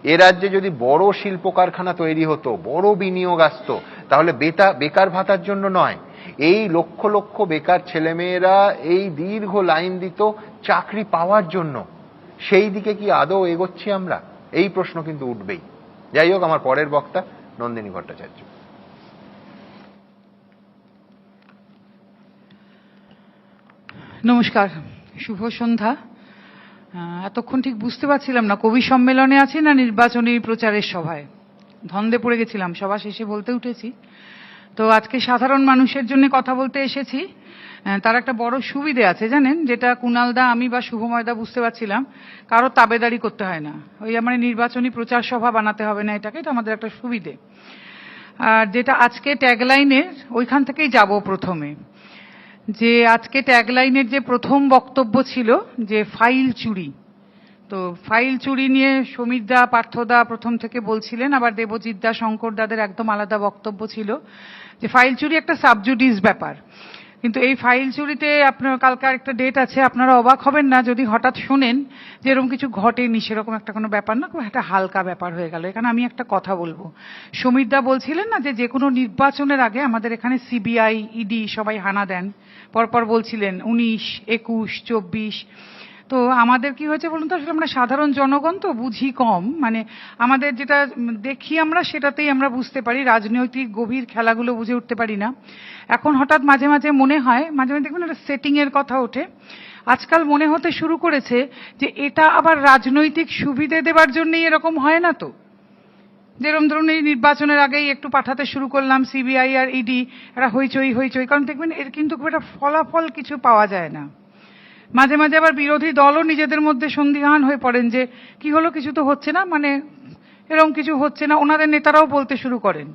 এ রাজ্যে যদি বড় শিল্প কারখানা তৈরি হতো, বড় বিনিয়োগ আসতো, তাহলে বেকার ভাতার জন্য নয়, এই লক্ষ লক্ষ বেকার ছেলেমেয়েরা এই দীর্ঘ লাইন দিত চাকরি পাওয়ার জন্য। সেই দিকে কি আদৌ এগোচ্ছি আমরা? এই প্রশ্ন কিন্তু উঠবেই। যাই হোক, আমার পরের বক্তা নন্দিনী ভট্টাচার্য। নমস্কার, শুভ সন্ধ্যা। এতক্ষণ ঠিক বুঝতে পারছিলাম না কবি সম্মেলনে আছি না নির্বাচনী প্রচারের সভায়, ধন্দে পড়ে গেছিলাম। সভা শেষে বলতে উঠেছি। তো আজকে সাধারণ মানুষের জন্য কথা বলতে এসেছি। তার একটা বড় সুবিধে আছে জানেন, যেটা কুণালদা, আমি বা শুভময়দা বুঝতে পারছিলাম, কারো তাবেদারি করতে হয় না। ওই আমার নির্বাচনী প্রচার সভা বানাতে হবে না এটাকে, এটা আমাদের একটা সুবিধে। আর যেটা আজকে ট্যাগলাইনের, ওইখান থেকেই যাব প্রথমে। যে আজকে ট্যাগলাইনের যে প্রথম বক্তব্য ছিল যে ফাইল চুরি, তো ফাইল চুরি নিয়ে সমীরদা, পার্থদা প্রথম থেকে বলছিলেন, আবার দেবজিৎদা, শঙ্করদাদের একদম আলাদা বক্তব্য ছিল যে ফাইল চুরি একটা সাবজুডিস ব্যাপার। কিন্তু এই ফাইল চুরিতে আপনার কালকে আরেকটা ডেট আছে, আপনারা অবাক হবেন না যদি হঠাৎ শোনেন যে এরকম কিছু ঘটেনি, সেরকম একটা কোনো ব্যাপার না, খুব একটা হালকা ব্যাপার হয়ে গেল। এখানে আমি একটা কথা বলবো, সমীরদা বলছিলেন না যে কোনো নির্বাচনের আগে আমাদের এখানে সিবিআই, ইডি সবাই হানা দেন, পরপর বলছিলেন 19, 21, 24। তো আমাদের কি হয়েছে বলুন তো, আসলে আমরা সাধারণ জনগণ তো বুঝি কম, মানে আমাদের যেটা দেখি আমরা সেটাতেই আমরা বুঝতে পারি, রাজনৈতিক গভীর খেলাগুলো বুঝে উঠতে পারি না। এখন হঠাৎ মাঝে মাঝে মনে হয়, মাঝে মাঝে দেখবেন একটা সেটিং এর কথা ওঠে, আজকাল মনে হতে শুরু করেছে যে এটা আবার রাজনৈতিক সুবিধে দেবার জন্যই এরকম হয় না তো। যেরকম ধরুন এই নির্বাচনের আগেই একটু পাঠাতে শুরু করলাম সিবিআই আর ইডি, এরা হইচই হইচই, কারণ দেখবেন এর কিন্তু খুব একটা ফলাফল কিছু পাওয়া যায় না। মাঝে মাঝে আবার বিরোধী দলও নিজেদের মধ্যে সন্দিহান হয়ে পড়েন যে কি হলো, কিছু তো হচ্ছে না, মানে এরকম কিছু হচ্ছে না, ওনাদের নেতারাও বলতে শুরু করেন।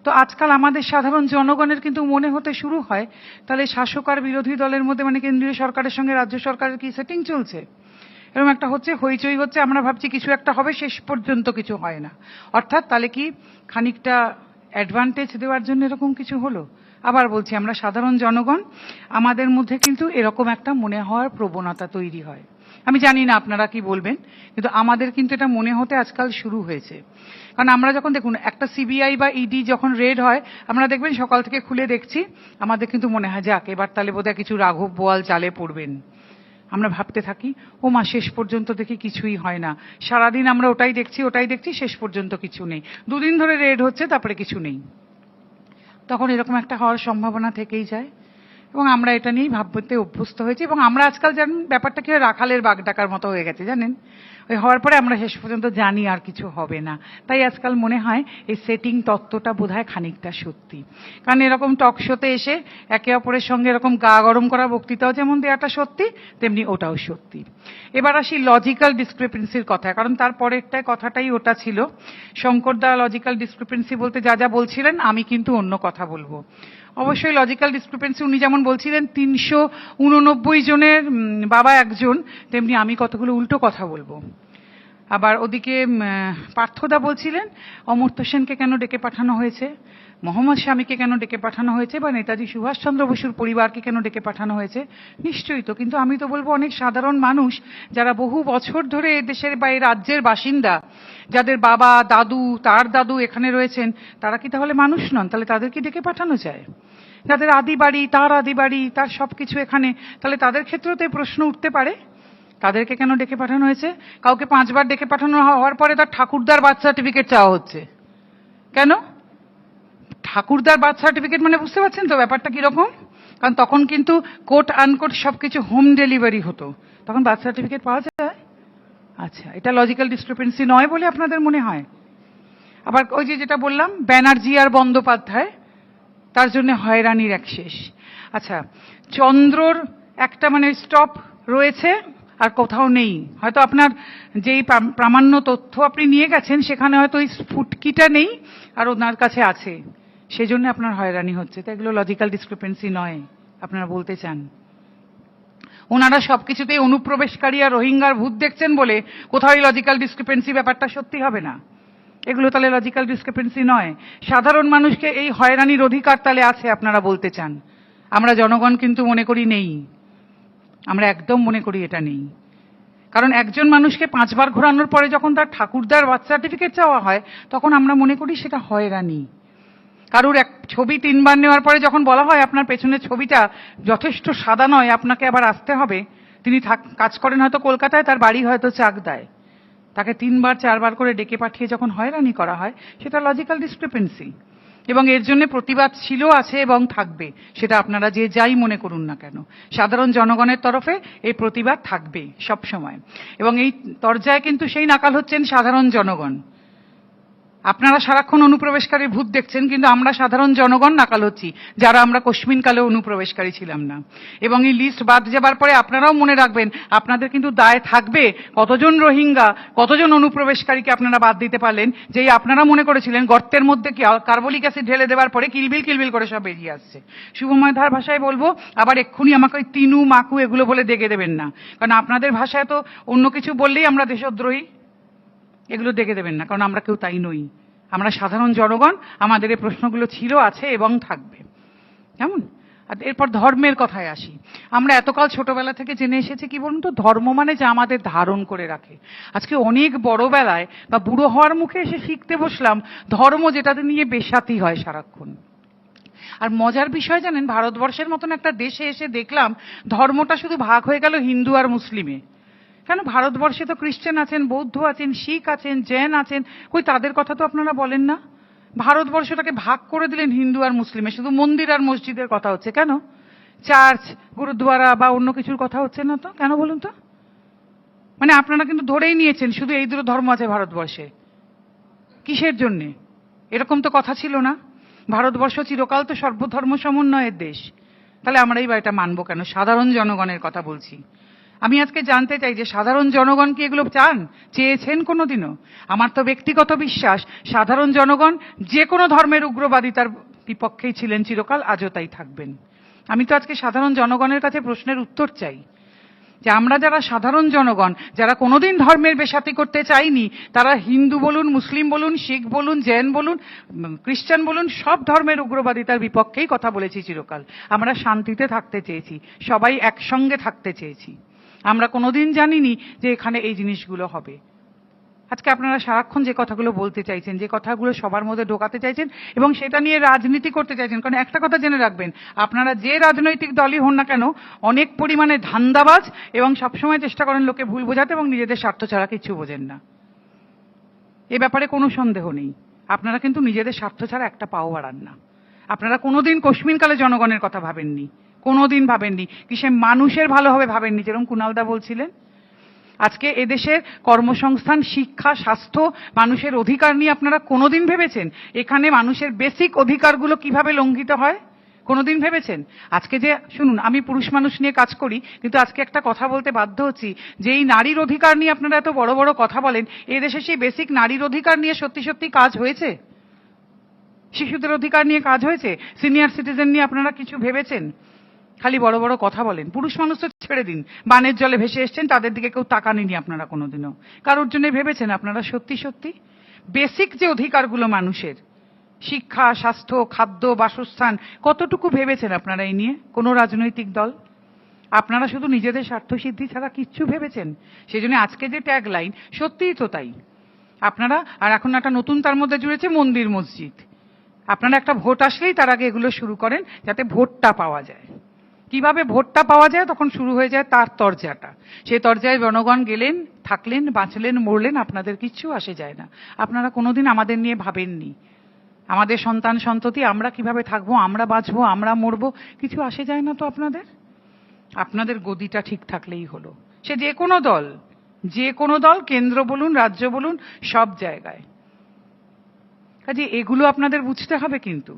তো আজকাল আমাদের সাধারণ জনগণের কিন্তু মনে হতে শুরু হয়, তাহলে শাসক আর বিরোধী দলের মধ্যে, মানে কেন্দ্রীয় সরকারের সঙ্গে রাজ্য সরকারের কি সেটিং চলছে, এরকম একটা হচ্ছে, হইচই হচ্ছে, আমরা ভাবছি কিছু একটা হবে, শেষ পর্যন্ত কিছু হয় না। অর্থাৎ তাহলে কি খানিকটা অ্যাডভান্টেজ দেওয়ার জন্য এরকম কিছু হলো? আবার বলছি, আমরা সাধারণ জনগণ, আমাদের মধ্যে কিন্তু এরকম একটা মনে হওয়ার প্রবণতা তৈরি হয়। আমি জানি না আপনারা কি বলবেন, কিন্তু আমাদের কিন্তু এটা মনে হতে আজকাল শুরু হয়েছে। কারণ আমরা যখন দেখুন একটা সিবিআই বা ইডি যখন রেড হয়, আমরা দেখবেন সকাল থেকে খুলে দেখছি, আমাদের কিন্তু মনে হয় যাক এবার তাহলে বোধহয় কিছু রাঘব বোয়াল জালে পড়বেন। আমরা ভাবতে থাকি, ও মা, শেষ পর্যন্ত দেখি কিছুই হয় না। সারাদিন আমরা ওটাই দেখছি, শেষ পর্যন্ত কিছু নেই। দুদিন ধরে রেড হচ্ছে, তারপরে কিছু নেই। তখন এরকম একটা হওয়ার সম্ভাবনা থেকেই যায়, এবং আমরা এটা নিয়েই ভাবতে অভ্যস্ত হয়েছি। এবং আমরা আজকাল জানেন ব্যাপারটা কি রাখালের বাঘ ডাকার মতো হয়ে গেছে জানেন, ওই হওয়ার পরে আমরা শেষ পর্যন্ত জানি আর কিছু হবে না। তাই আজকাল মনে হয় এই সেটিং তত্ত্বটা বোধহয় খানিকটা সত্যি। কারণ এরকম টক শোতে এসে একে অপরের সঙ্গে এরকম গা গরম করা বক্তৃতাও যেমন দেওয়াটা সত্যি, তেমনি ওটাও সত্যি। এবার আসি লজিক্যাল ডিসক্রিপেন্সির কথা, কারণ তার পরেরটায় কথাটাই ওটা ছিল। শঙ্করদা লজিক্যাল ডিসক্রিপেন্সি বলতে যা যা বলছিলেন, আমি কিন্তু অন্য কথা বলবো। অবশ্যই লজিক্যাল ডিসক্রিপেন্সি, উনি যেমন বলছিলেন 389 জনের বাবা একজন, তেমনি আমি কতগুলো উল্টো কথা বলবো। আবার ওদিকে পার্থদা বলছিলেন অমর্ত্য সেনকে কেন ডেকে পাঠানো হয়েছে, মোহাম্মদ শামীকে কেন ডেকে পাঠানো হয়েছে, বা নেতাজি সুভাষচন্দ্র বসুর পরিবারকে কেন ডেকে পাঠানো হয়েছে। নিশ্চয়ই তো, কিন্তু আমি তো বলবো অনেক সাধারণ মানুষ যারা বহু বছর ধরে এদেশের বা এই রাজ্যের বাসিন্দা, যাদের বাবা, দাদু, তার দাদু এখানে রয়েছেন, তারা কি তাহলে মানুষ নন? তাহলে তাদেরকে ডেকে পাঠানো যায়? যাদের আদি বাড়ি, তার সবকিছু এখানে, তাহলে তাদের ক্ষেত্রেও তো এই প্রশ্ন উঠতে পারে, তাদেরকে কেন ডেকে পাঠানো হয়েছে? কাউকে 5 বার ডেকে পাঠানো হওয়ার পরে তার ঠাকুরদার বার্থ সার্টিফিকেট চাওয়া হচ্ছে কেন? ঠাকুরদার বার্থ সার্টিফিকেট মানে বুঝতে পারছেন তো ব্যাপারটা কিরকম? কারণ তখন কিন্তু কোট আনকোট সবকিছু হোম ডেলিভারি হতো, তখন বার্থ সার্টিফিকেট পাওয়া যায়। আচ্ছা, এটা লজিক্যাল ডিসক্রিপেন্সি নয় বলে আপনাদের মনে হয়? আবার ওই যে যেটা বললাম, ব্যানার্জি আর বন্দ্যোপাধ্যায়, তার জন্য হয়রানির এক শেষ। আচ্ছা, চন্দ্রর একটা মানে স্টপ রয়েছে আর কোথাও নেই, হয়তো আপনার যেই প্রামাণ্য তথ্য আপনি নিয়ে গেছেন সেখানে হয়তো ওই ফুটকিটা নেই আর ওনার কাছে আছে, সেজন্য আপনার হয়রানি হচ্ছে। তো এগুলো লজিক্যাল ডিসক্রিপেন্সি নয় আপনারা বলতে চান? ওনারা সবকিছুতেই অনুপ্রবেশকারী আর রোহিঙ্গার ভূত দেখছেন বলে কোথাও লজিক্যাল ডিসক্রিপেন্সি ব্যাপারটা সত্যি হবে না? এগুলো তাহলে লজিক্যাল ডিসক্রিপেন্সি নয়। সাধারণ মানুষকে এই হয়রানির অধিকার তাহলে আছে আপনারা বলতে চান? আমরা জনগণ কিন্তু মনে করি নেই, আমরা একদম মনে করি এটা নেই। কারণ একজন মানুষকে 5 বার ঘোরানোর পরে যখন তার ঠাকুরদার বার্থ সার্টিফিকেট চাওয়া হয়, তখন আমরা মনে করি সেটা হয়রানি। কারুর এক ছবি 3 বার নেওয়ার পরে যখন বলা হয় আপনার পেছনের ছবিটা যথেষ্ট সাদা নয়, আপনাকে আবার আসতে হবে, তিনি কাজ করেন হয়তো কলকাতায়, তার বাড়ি হয়তো চাকদায়, তাকে 3 বার 4 বার করে ডেকে পাঠিয়ে যখন হয়রানি করা হয়, সেটা লজিক্যাল ডিসক্রিপেন্সি। এবং এর জন্য প্রতিবাদ ছিল, আছে এবং থাকবে, সেটা আপনারা যে যাই মনে করুন না কেন। সাধারণ জনগণের তরফে এই প্রতিবাদ থাকবে সব সময়। এবং এই তরজায় কিন্তু সেই নাকাল হচ্ছেন সাধারণ জনগণ। আপনারা সারাক্ষণ অনুপ্রবেশকারীর ভূত দেখছেন, কিন্তু আমরা সাধারণ জনগণ নাকাল হচ্ছি, যারা আমরা কোশ্মিনকালে অনুপ্রবেশকারী ছিলাম না। এবং এই লিস্ট বাদ যাবার পরে আপনারাও মনে রাখবেন, আপনাদের কিন্তু দায় থাকবে কতজন রোহিঙ্গা, কতজন অনুপ্রবেশকারীকে আপনারা বাদ দিতে পারলেন, যেই আপনারা মনে করেছিলেন গর্তের মধ্যে কার্বলিক অ্যাসিড ঢেলে দেওয়ার পরে কিলবিল কিলবিল করে সব বেরিয়ে আসছে। শুভময় ধার ভাষায় বলবো, আবার এক্ষুনি আমাকে ওই তিনু মাকু এগুলো বলে দেখে দেবেন না, কারণ আপনাদের ভাষায় তো অন্য কিছু বললেই আমরা দেশদ্রোহী। এগুলো দেখে দেবেন না, কারণ আমরা কেউ তাই নই। আমরা সাধারণ জনগণ, আমাদের এই প্রশ্নগুলো ছিল, আছে এবং থাকবে। কেমন? আর এরপর ধর্মের কথায় আসি। আমরা এতকাল ছোটবেলা থেকে জেনে এসেছি কি বলুন তো, ধর্ম মানে যা আমাদের ধারণ করে রাখে। আজকে অনেক বড়বেলায় বা বুড়ো হওয়ার মুখে এসে শিখতে বসলাম ধর্ম, যেটাতে নিয়ে বেশাতি হয় সারাক্ষণ। আর মজার বিষয় জানেন, ভারতবর্ষের মতন একটা দেশে এসে দেখলাম ধর্মটা শুধু ভাগ হয়ে গেল হিন্দু আর মুসলিমে। কেন? ভারতবর্ষে তো খ্রিস্টান আছেন, বৌদ্ধ আছেন, শিখ আছেন, জৈন আছেন, কই তাদের কথা তো আপনারা বলেন না। ভারতবর্ষটাকে ভাগ করে দিলেন হিন্দু আর মুসলিমে, শুধু মন্দির আর মসজিদের কথা হচ্ছে। কেন? চার্চ, গুরুদ্বারা বা অন্য কিছুর কথা হচ্ছে না তো? কেন বলুন তো? মানে আপনারা কিন্তু ধরেই নিয়েছেন শুধু এই দুটো ধর্ম আছে ভারতবর্ষে। কিসের জন্যে? এরকম তো কথা ছিল না। ভারতবর্ষ চিরকাল তো সর্বধর্ম সমন্বয়ের দেশ। তাহলে আমরা এই এটা মানবো কেন? সাধারণ জনগণের কথা বলছি। আমি আজকে জানতে চাই যে সাধারণ জনগণ কি এগুলো চান, চেয়েছেন কোনোদিনও? আমার তো ব্যক্তিগত বিশ্বাস, সাধারণ জনগণ যে কোনো ধর্মের উগ্রবাদিতার বিপক্ষেই ছিলেন চিরকাল, আজও তাই থাকবেন। আমি তো আজকে সাধারণ জনগণের কাছে প্রশ্নের উত্তর চাই, যে আমরা যারা সাধারণ জনগণ, যারা কোনোদিন ধর্মের বেশাতি করতে চাইনি, তারা হিন্দু বলুন, মুসলিম বলুন, শিখ বলুন, জৈন বলুন, খ্রিস্টান বলুন, সব ধর্মের উগ্রবাদিতার বিপক্ষেই কথা বলেছি চিরকাল। আমরা শান্তিতে থাকতে চেয়েছি, সবাই একসঙ্গে থাকতে চেয়েছি। আমরা কোনোদিন জানিনি যে এখানে এই জিনিসগুলো হবে। আজকে আপনারা সারাক্ষণ যে কথাগুলো বলতে চাইছেন, যে কথাগুলো সবার মধ্যে ঢোকাতে চাইছেন এবং সেটা নিয়ে রাজনীতি করতে চাইছেন, কারণ একটা কথা জেনে রাখবেন, আপনারা যে রাজনৈতিক দলই হন না কেন, অনেক পরিমাণে ধান্দাবাজ এবং সবসময় চেষ্টা করেন লোকে ভুল বোঝাতে এবং নিজেদের স্বার্থ ছাড়া কিছু বোঝেন না। এ ব্যাপারে কোনো সন্দেহ নেই। আপনারা কিন্তু নিজেদের স্বার্থ ছাড়া একটা পাও বাড়ান না। আপনারা কোনোদিন কোশ্মিনকালে জনগণের কথা ভাবেননি, কোনোদিন ভাবেননি। কিসে মানুষের ভালো হবে ভাবেননি, যেরকম কুণালদা বলছিলেন। আজকে এদেশের কর্মসংস্থান, শিক্ষা, স্বাস্থ্য, মানুষের অধিকার নিয়ে আপনারা কোনোদিন ভেবেছেন? এখানে মানুষের বেসিক অধিকারগুলো কিভাবে লঙ্ঘিত হয় কোনোদিন ভেবেছেন? আজকে যে শুনুন, আমি পুরুষ মানুষ নিয়ে কাজ করি, কিন্তু আজকে একটা কথা বলতে বাধ্য হচ্ছি, যে এই নারীর অধিকার নিয়ে আপনারা এত বড় বড় কথা বলেন, এদেশে সেই বেসিক নারীর অধিকার নিয়ে সত্যি সত্যি কাজ হয়েছে? শিশুদের অধিকার নিয়ে কাজ হয়েছে? সিনিয়র সিটিজেন নিয়ে আপনারা কিছু ভেবেছেন? খালি বড় বড় কথা বলেন। পুরুষ মানুষ তো ছেড়ে দিন, বানের জলে ভেসে এসছেন, তাদের দিকে কেউ তাকাননি আপনারা কোনোদিনও। কারোর জন্য ভেবেছেন আপনারা সত্যি সত্যি? বেসিক যে অধিকারগুলো মানুষের, শিক্ষা, স্বাস্থ্য, খাদ্য, বাসস্থান, কতটুকু ভেবেছেন আপনারা এই নিয়ে কোনো রাজনৈতিক দল? আপনারা শুধু নিজেদের স্বার্থসিদ্ধি ছাড়া কিচ্ছু ভেবেছেন? সেই জন্য আজকে যে ট্যাগ লাইন, সত্যিই তো তাই। আপনারা, আর এখন একটা নতুন তার মধ্যে জুড়েছে মন্দির মসজিদ। আপনারা একটা ভোট আসলেই তার আগে এগুলো শুরু করেন, যাতে ভোটটা পাওয়া যায়। কিভাবে ভোটটা পাওয়া যায়, তখন শুরু হয়ে যায় তার তরজাটা। সেই তরজায় জনগণ গেলেন, থাকলেন, বাঁচলেন, মরলেন, আপনাদের কিচ্ছু আসে যায় না। আপনারা কোনোদিন আমাদের নিয়ে ভাবেননি। আমাদের সন্তান সন্ততি, আমরা কিভাবে থাকবো, আমরা বাঁচবো, আমরা মরবো, কিছু আসে যায় না তো আপনাদের। আপনাদের গদিটা ঠিক থাকলেই হলো। সে যে কোনো দল, যে কোনো দল, কেন্দ্র বলুন, রাজ্য বলুন, সব জায়গায়। কাজে এগুলো আপনাদের বুঝতে হবে কিন্তু,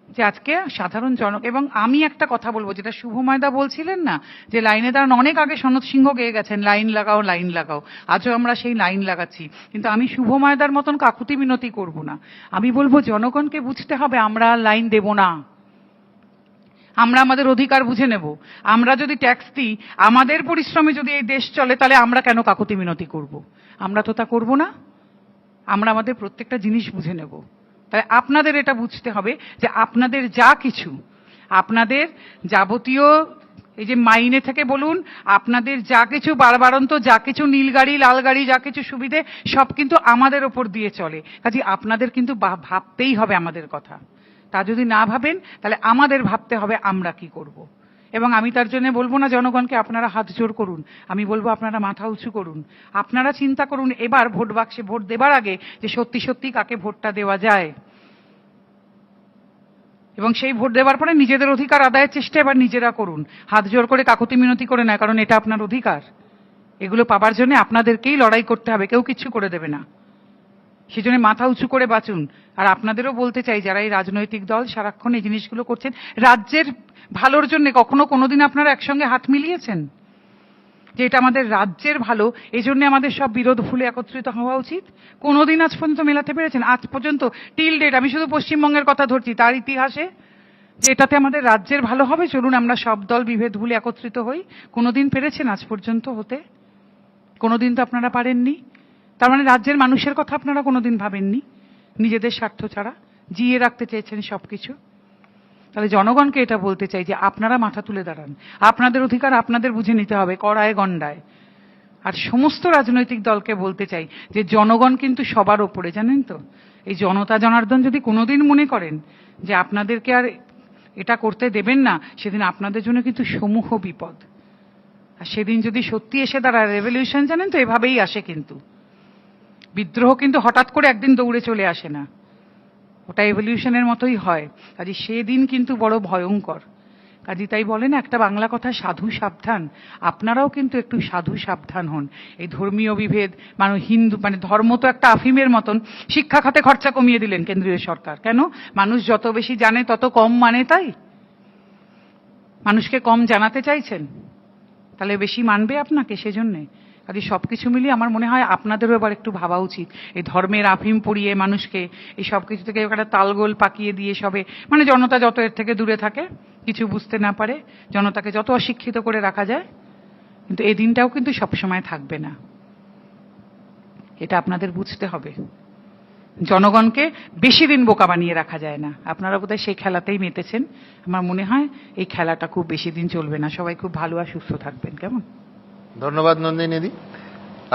যে আজকে সাধারণ এবং আমি একটা কথা বলবো, যেটা শুভময়দা বলছিলেন না, যে লাইনে দাঁড়ান, অনেক আগে সনৎ সিংহ গেয়ে গেছেন, লাইন লাগাও, লাইন লাগাও। আজও আমরা সেই লাইন লাগাচ্ছি, কিন্তু আমি শুভময়দার মতন কাকুতি মিনতি করব না। আমি বলবো জনগণকে বুঝতে হবে, আমরা লাইন দেব না। আমরা আমাদের অধিকার বুঝে নেব। আমরা যদি ট্যাক্স দিই, আমাদের পরিশ্রমে যদি এই দেশ চলে, তাহলে আমরা কেন কাকুতি মিনতি করব? আমরা তো তা করব না। আমরা আমাদের প্রত্যেকটা জিনিস বুঝে নেব। তাই আপনাদের এটা বুঝতে হবে যে আপনাদের যা কিছু, আপনাদের যাবতীয় এই যে মাইনে থেকে বলুন, আপনাদের যা কিছু বারবারন্ত, যা কিছু নীল গাড়ি লাল গাড়ি, যা কিছু সুবিধে সব কিন্তু আমাদের ওপর দিয়ে চলে। কাজে আপনাদের কিন্তু ভাবতেই হবে আমাদের কথা। তা যদি না ভাবেন তাহলে আমাদের ভাবতে হবে আমরা কি করব। এবং আমি তার জন্য বলবো না জনগণকে আপনারা হাত জোড় করুন, আমি বলবো আপনারা মাথা উঁচু করুন। আপনারা চিন্তা করুন এবার ভোট বাক্সে ভোট দেবার আগে যে সত্যি সত্যি কাকে ভোটটা দেওয়া যায়, এবং সেই ভোট দেওয়ার পরে নিজেদের অধিকার আদায়ের চেষ্টা এবার নিজেরা করুন, হাত জোর করে কাকুতি মিনতি করে না, কারণ এটা আপনার অধিকার। এগুলো পাবার জন্য আপনাদেরকেই লড়াই করতে হবে, কেউ কিছু করে দেবে না। সেজন্য মাথা উঁচু করে বাঁচুন। আর আপনাদেরও বলতে চাই, যারা এই রাজনৈতিক দল সারাক্ষণ এই জিনিসগুলো করছেন রাজ্যের ভালোর জন্য, কখনো কোনোদিন আপনারা একসঙ্গে হাত মিলিয়েছেন যে এটা আমাদের রাজ্যের ভালো, এই জন্য আমাদের সব বিরোধ ভুলে একত্রিত হওয়া উচিত? কোনোদিন আজ পর্যন্ত মেলাতে পেরেছেন? আজ পর্যন্ত টিল ডেট, আমি শুধু পশ্চিমবঙ্গের কথা ধরছি, তার ইতিহাসে যে এটাতে আমাদের রাজ্যের ভালো হবে, চলুন আমরা সব দল বিভেদ ভুলে একত্রিত হই, কোনোদিন পেরেছেন আজ পর্যন্ত হতে? কোনোদিন তো আপনারা পারেননি। তার মানে রাজ্যের মানুষের কথা আপনারা কোনোদিন ভাবেননি, নিজেদের স্বার্থ ছাড়া জিয়ে রাখতে চেয়েছেন সবকিছু। তাহলে জনগণকে এটা বলতে চাই যে আপনারা মাথা তুলে দাঁড়ান, আপনাদের অধিকার আপনাদের বুঝে নিতে হবে কড়ায় গণ্ডায়। আর সমস্ত রাজনৈতিক দলকে বলতে চাই যে জনগণ কিন্তু সবার ওপরে, জানেন তো। এই জনতা জনার্দন যদি কোনোদিন মনে করেন যে আপনাদেরকে আর এটা করতে দেবেন না, সেদিন আপনাদের জন্য কিন্তু সমূহ বিপদ। আর সেদিন যদি সত্যি এসে দাঁড়ায় রেভলিউশন, জানেন তো এভাবেই আসে, কিন্তু বিদ্রোহ কিন্তু হঠাৎ করে একদিন দৌড়ে চলে আসে না, ওটা এভলিউশনের মতোই হয়। কাজে সেদিন কিন্তু বড় ভয়ঙ্কর। কাজে তাই বলেন একটা বাংলা কথা, সাধু সাবধান। আপনারাও কিন্তু একটু সাধু সাবধান হন। এই ধর্মীয় বিভেদ, হিন্দু ধর্ম তো একটা আফিমের মতন। শিক্ষা খাতে খরচা কমিয়ে দিলেন কেন্দ্রীয় সরকার, কেন? মানুষ যত বেশি জানে তত কম মানে, তাই মানুষকে কম জানাতে চাইছেন, তাহলে বেশি মানবে আপনাকে। সেজন্যে কাজে সবকিছু মিলিয়ে আমার মনে হয় আপনাদেরও এবার একটু ভাবা উচিত। এই ধর্মের আফিম পড়িয়ে মানুষকে এই সব কিছু থেকে একটা তালগোল পাকিয়ে দিয়ে সবে জনতা যত এর থেকে দূরে থাকে, কিছু বুঝতে না পারে, জনতাকে যত অশিক্ষিত করে রাখা যায়, কিন্তু এই দিনটাও কিন্তু সবসময় থাকবে না। এটা আপনাদের বুঝতে হবে। জনগণকে বেশি দিন বোকা বানিয়ে রাখা যায় না। আপনারা বোধহয় সেই খেলাতেই মেতেছেন। আমার মনে হয় এই খেলাটা খুব বেশি দিন চলবে না। সবাই খুব ভালো আর সুস্থ থাকবেন। কেমন? ধন্যবাদ নন্দিনীদি।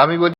আমি বলি